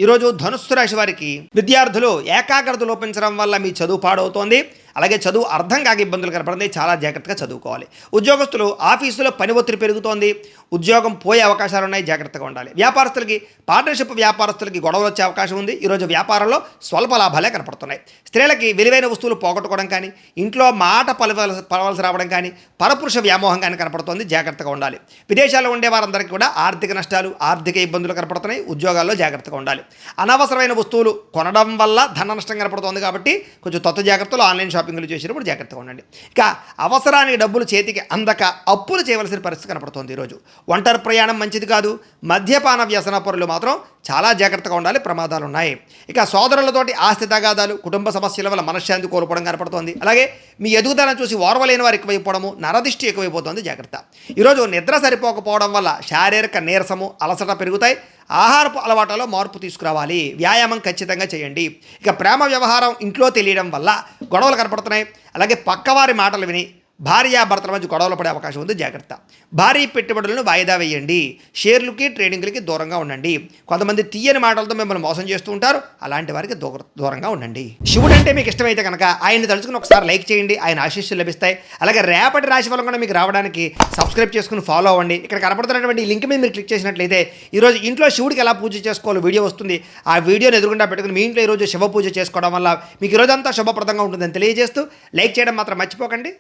ఈరోజు ధనుస్సు రాశి వారికి విద్యార్థులు ఏకాగ్రత లోపించడం వల్ల మీ చదువు పాడవుతోంది. అలాగే చదువు అర్థం కాక ఇబ్బందులు కనపడుతుంది. చాలా జాగ్రత్తగా చదువుకోవాలి. ఉద్యోగస్తులు ఆఫీసులో పని ఒత్తిడి పెరుగుతోంది. ఉద్యోగం పోయే అవకాశాలు ఉన్నాయి. జాగ్రత్తగా ఉండాలి. వ్యాపారస్తులకి పార్ట్నర్షిప్ వ్యాపారస్తులకి గొడవలు వచ్చే అవకాశం ఉంది. ఈరోజు వ్యాపారంలో స్వల్ప లాభాలే కనపడుతున్నాయి. స్త్రీలకి విలువైన వస్తువులు పోగొట్టుకోవడం కానీ, ఇంట్లో మాట పలవలసి రావడం కానీ, పరపురుష వ్యామోహం కానీ కనపడుతోంది. జాగ్రత్తగా ఉండాలి. విదేశాల్లో ఉండే వారందరికీ కూడా ఆర్థిక నష్టాలు, ఆర్థిక ఇబ్బందులు కనపడుతున్నాయి. ఉద్యోగాల్లో జాగ్రత్తగా ఉండాలి. అనవసరమైన వస్తువులు కొనడం వల్ల ధన నష్టం కనపడుతోంది కాబట్టి కొంచెం కొత్త జాగ్రత్తలు ఆన్లైన్ షాపింగ్లు చేసినప్పుడు జాగ్రత్తగా ఉండండి. ఇక అవసరానికి డబ్బులు చేతికి అందక అప్పులు చేయవలసిన పరిస్థితి కనపడుతోంది. ఈరోజు ఒంటరి ప్రయాణం మంచిది కాదు. మద్యపాన వ్యసన పరులు మాత్రం చాలా జాగ్రత్తగా ఉండాలి. ప్రమాదాలు ఉన్నాయి. ఇక సోదరులతోటి ఆస్తి తగాదాలు, కుటుంబ సమస్యల వల్ల మనశ్శాంతి కోల్పోవడం కనపడుతోంది. అలాగే మీ ఎదుగుదలను చూసి ఓర్వలేని వారు ఎక్కువైపోవడము, నరదిష్టి ఎక్కువైపోతుంది. జాగ్రత్త. ఈరోజు నిద్ర సరిపోకపోవడం వల్ల శారీరక నీరసము, అలసట పెరుగుతాయి. ఆహారపు అలవాట్లలో మార్పు తీసుకురావాలి. వ్యాయామం ఖచ్చితంగా చేయండి. ఇక ప్రేమ వ్యవహారం ఇంట్లో తెలియడం వల్ల గొడవలు కనపడుతున్నాయి. అలాగే పక్కవారి మాటలు విని భార్యాభర్తల మధ్య గొడవలు పడే అవకాశం ఉంది. జాగ్రత్త. భారీ పెట్టుబడులను వాయిదా వేయండి. షేర్లకి, ట్రేడింగ్లకి దూరంగా ఉండండి. కొంతమంది తీయని మాటలతో మిమ్మల్ని మోసం చేస్తూ ఉంటారు. అలాంటి వారికి దూరంగా ఉండండి. శివుడు అంటే మీకు ఇష్టమైతే కనుక ఆయన్ని తలుచుకుని ఒకసారి లైక్ చేయండి. ఆయన ఆశీస్సులు లభిస్తాయి. అలాగే రేపటి రాశి ఫలం కూడా మీకు రావడానికి సబ్స్క్రైబ్ చేసుకుని ఫాలో అవ్వండి. ఇక్కడ కనపడుతున్నటువంటి ఈ లింక్ మీద మీరు క్లిక్ చేసినట్లయితే ఈరోజు ఇంట్లో శివుడికి ఎలా పూజ చేసుకోవాలో వీడియో వస్తుంది. ఆ వీడియోని ఎదురుగుండా పెట్టుకుని మీ ఇంట్లో ఈరోజు శివ పూజ చేసుకోవడం వల్ల మీకు ఈరోజంతా శుభప్రదంగా ఉంటుందని తెలియజేస్తూ లైక్ చేయడం మాత్రం మర్చిపోకండి.